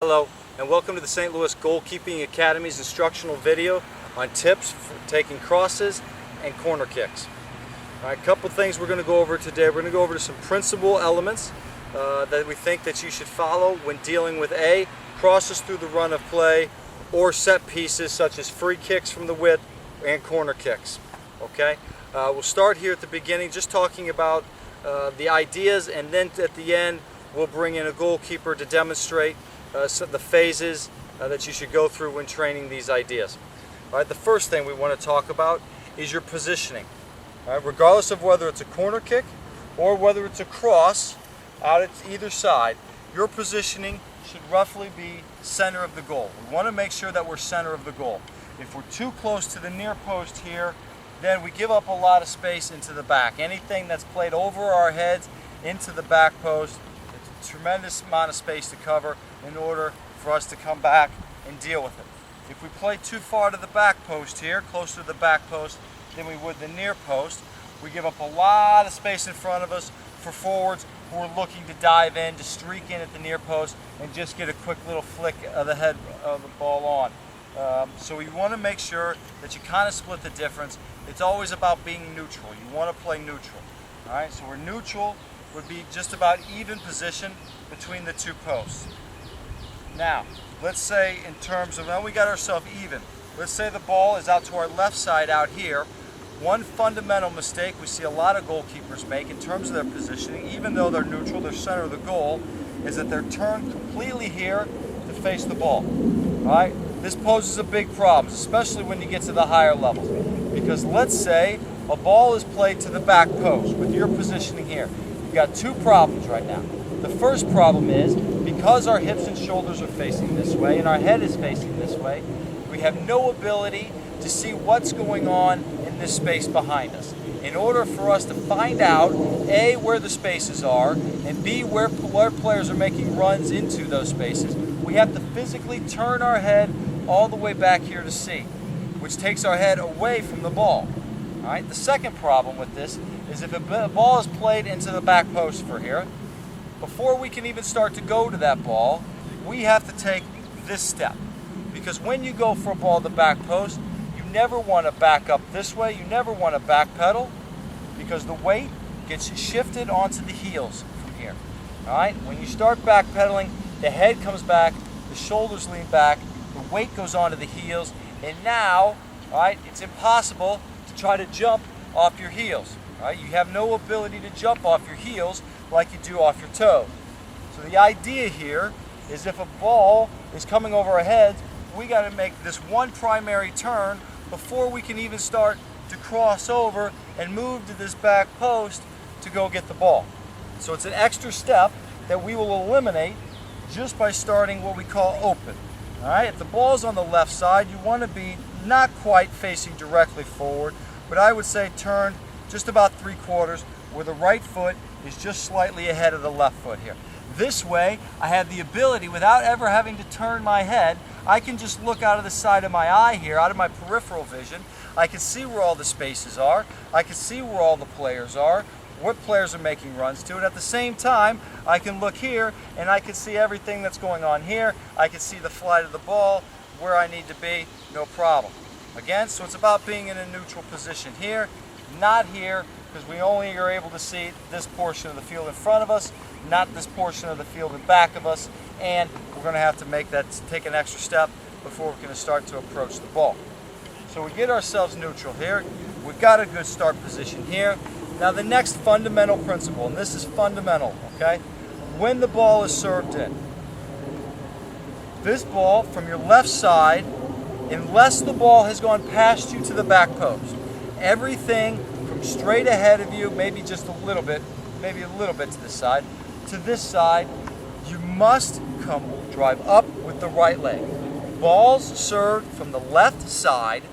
Hello and welcome to the St. Louis Goalkeeping Academy's instructional video on tips for taking crosses and corner kicks. Alright, a couple things we're going to go over today. We're going to go over some principal elements that we think that you should follow when dealing with crosses through the run of play or set pieces such as free kicks from the width and corner kicks. Okay, we'll start here at the beginning just talking about the ideas, and then at the end we'll bring in a goalkeeper to demonstrate the phases that you should go through when training these ideas. All right, the first thing we want to talk about is your positioning. All right, regardless of whether it's a corner kick or whether it's a cross out at either side, your positioning should roughly be center of the goal. We want to make sure that we're center of the goal. If we're too close to the near post here, then we give up a lot of space into the back. Anything that's played over our heads into the back post, it's a tremendous amount of space to cover in order for us to come back and deal with it. If we play too far to the back post here, closer to the back post than we would the near post, we give up a lot of space in front of us for forwards who are looking to dive in, to streak in at the near post and just get a quick little flick of the head of the ball on. So we want to make sure that you kind of split the difference. It's always about being neutral. You want to play neutral. All right, so we're neutral would be just about even position between the two posts. Now, let's say in terms of, now we got ourselves even. Let's say the ball is out to our left side out here. One fundamental mistake we see a lot of goalkeepers make in terms of their positioning, even though they're neutral, they're center of the goal, is that they're turned completely here to face the ball. All right? This poses a big problem, especially when you get to the higher levels. Because let's say a ball is played to the back post with your positioning here. You've got two problems right now. The first problem is, because our hips and shoulders are facing this way and our head is facing this way, we have no ability to see what's going on in this space behind us. In order for us to find out, A, where the spaces are, and B, where players are making runs into those spaces, we have to physically turn our head all the way back here to see, which takes our head away from the ball. All right? The second problem with this is if a ball is played into the back post for here, before we can even start to go to that ball, we have to take this step. Because when you go for a ball at the back post, you never want to back up this way, you never want to back pedal, because the weight gets shifted onto the heels from here. All right? When you start back pedaling, the head comes back, the shoulders lean back, the weight goes onto the heels, and now, all right, it's impossible to try to jump off your heels. All right? You have no ability to jump off your heels like you do off your toes. So the idea here is if a ball is coming over our heads, we got to make this one primary turn before we can even start to cross over and move to this back post to go get the ball. So it's an extra step that we will eliminate just by starting what we call open. All right, if the ball's on the left side, you want to be not quite facing directly forward, but I would say turned just about 3/4, where the right foot is just slightly ahead of the left foot here. This way, I have the ability, without ever having to turn my head, I can just look out of the side of my eye here, out of my peripheral vision. I can see where all the spaces are. I can see where all the players are, what players are making runs to, and at the same time, I can look here and I can see everything that's going on here. I can see the flight of the ball, where I need to be, no problem. Again, so it's about being in a neutral position here, not here, because we only are able to see this portion of the field in front of us, not this portion of the field in back of us, and we're going to have to take an extra step before we're going to start to approach the ball. So we get ourselves neutral here. We've got a good start position here. Now the next fundamental principle, and this is fundamental, okay? When the ball is served in, this ball from your left side, unless the ball has gone past you to the back post, everything from straight ahead of you, maybe just a little bit, maybe a little bit to this side, you must drive up with the right leg. Balls served from the left side,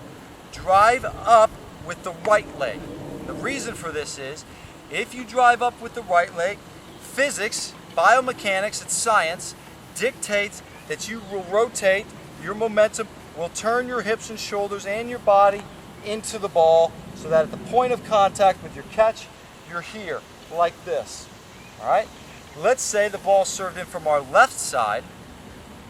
drive up with the right leg. The reason for this is, if you drive up with the right leg, physics, biomechanics, it's science, dictates that you will rotate, your momentum will turn your hips and shoulders and your body into the ball, so that at the point of contact with your catch, you're here, like this. All right? Let's say the ball served in from our left side.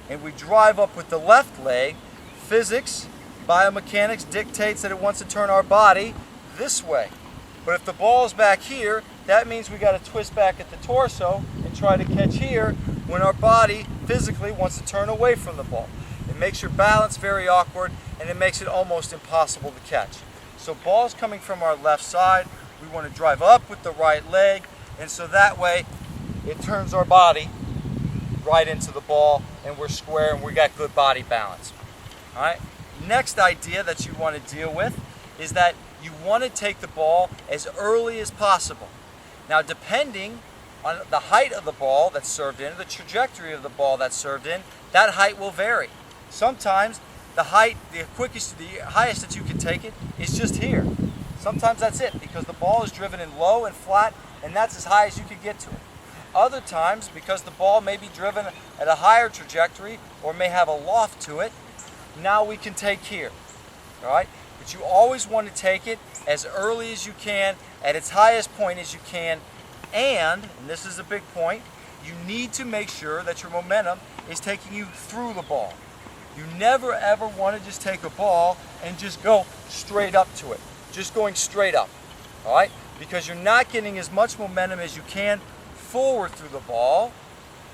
and we drive up with the left leg, physics, biomechanics dictates that it wants to turn our body this way. But if the ball is back here, that means we got to twist back at the torso and try to catch here when our body physically wants to turn away from the ball. It makes your balance very awkward, and it makes it almost impossible to catch. So balls coming from our left side, we want to drive up with the right leg, and so that way it turns our body right into the ball, and we're square and we got good body balance. All right. Next idea that you want to deal with is that you want to take the ball as early as possible. Now, depending on the height of the ball that's served in, the trajectory of the ball that's served in, that height will vary. Sometimes the height, the highest that you can take it is just here. Sometimes that's it, because the ball is driven in low and flat, and that's as high as you can get to it. Other times, because the ball may be driven at a higher trajectory or may have a loft to it, now we can take here. All right? But you always want to take it as early as you can, at its highest point as you can, and this is a big point, you need to make sure that your momentum is taking you through the ball. You never ever want to just take a ball and just go straight up to it. Just going straight up. All right? Because you're not getting as much momentum as you can forward through the ball,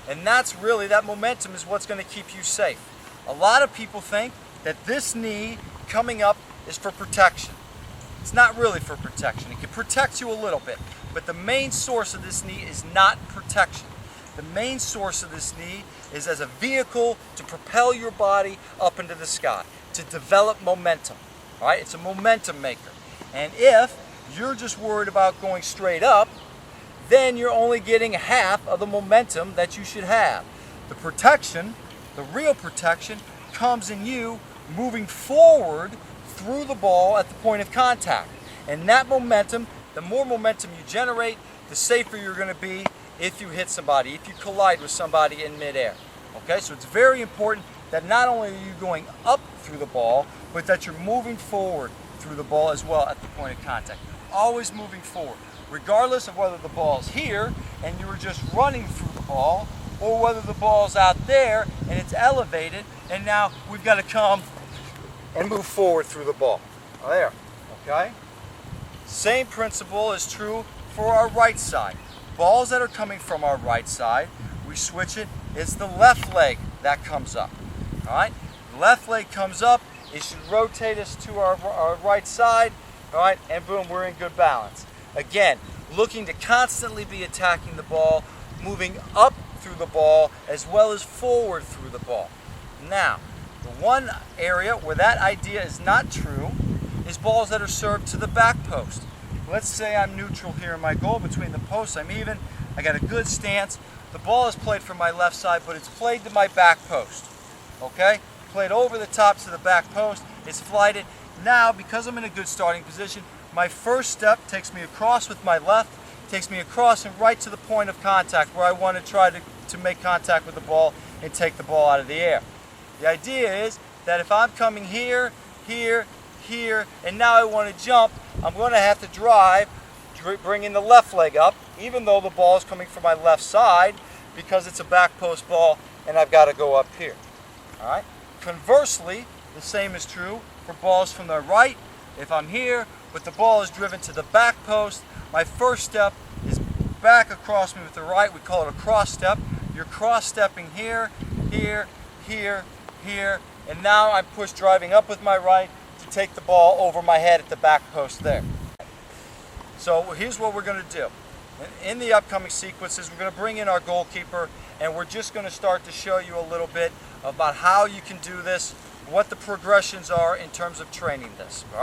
and that's really, that momentum is what's going to keep you safe. A lot of people think that this knee coming up is for protection. It's not really for protection. It can protect you a little bit, but the main source of this knee is not protection. The main source of this knee is as a vehicle to propel your body up into the sky, to develop momentum. All right? It's a momentum maker. And if you're just worried about going straight up, then you're only getting half of the momentum that you should have. The protection, the real protection, comes in you moving forward through the ball at the point of contact. And that momentum, the more momentum you generate, the safer you're going to be if you hit somebody, if you collide with somebody in midair. Okay, so it's very important that not only are you going up through the ball, but that you're moving forward through the ball as well at the point of contact. Always moving forward, regardless of whether the ball's here and you were just running through the ball, or whether the ball's out there and it's elevated and now we've got to come and move forward through the ball. There, okay? Same principle is true for our right side. Balls that are coming from our right side, we switch it, it's the left leg that comes up. All right? The left leg comes up, it should rotate us to our right side, all right, and boom, we're in good balance. Again, looking to constantly be attacking the ball, moving up through the ball as well as forward through the ball. Now, the one area where that idea is not true is balls that are served to the back post. Let's say I'm neutral here in my goal between the posts. I'm even. I got a good stance. The ball is played from my left side, but it's played to my back post. Okay? Played over the top to the back post. It's flighted. Now, because I'm in a good starting position, my first step takes me across with my left, takes me across and right to the point of contact where I want to try to make contact with the ball and take the ball out of the air. The idea is that if I'm coming here, here, here, and now I want to jump, I'm going to have to drive, bringing the left leg up, even though the ball is coming from my left side, because it's a back post ball and I've got to go up here. All right? Conversely, the same is true for balls from the right. If I'm here, but the ball is driven to the back post, my first step is back across me with the right. We call it a cross step. You're cross stepping here, here, here, here, and now I'm pushed driving up with my right to take the ball over my head at the back post there. So here's what we're going to do. In the upcoming sequences, we're going to bring in our goalkeeper, and we're just going to start to show you a little bit about how you can do this, what the progressions are in terms of training this.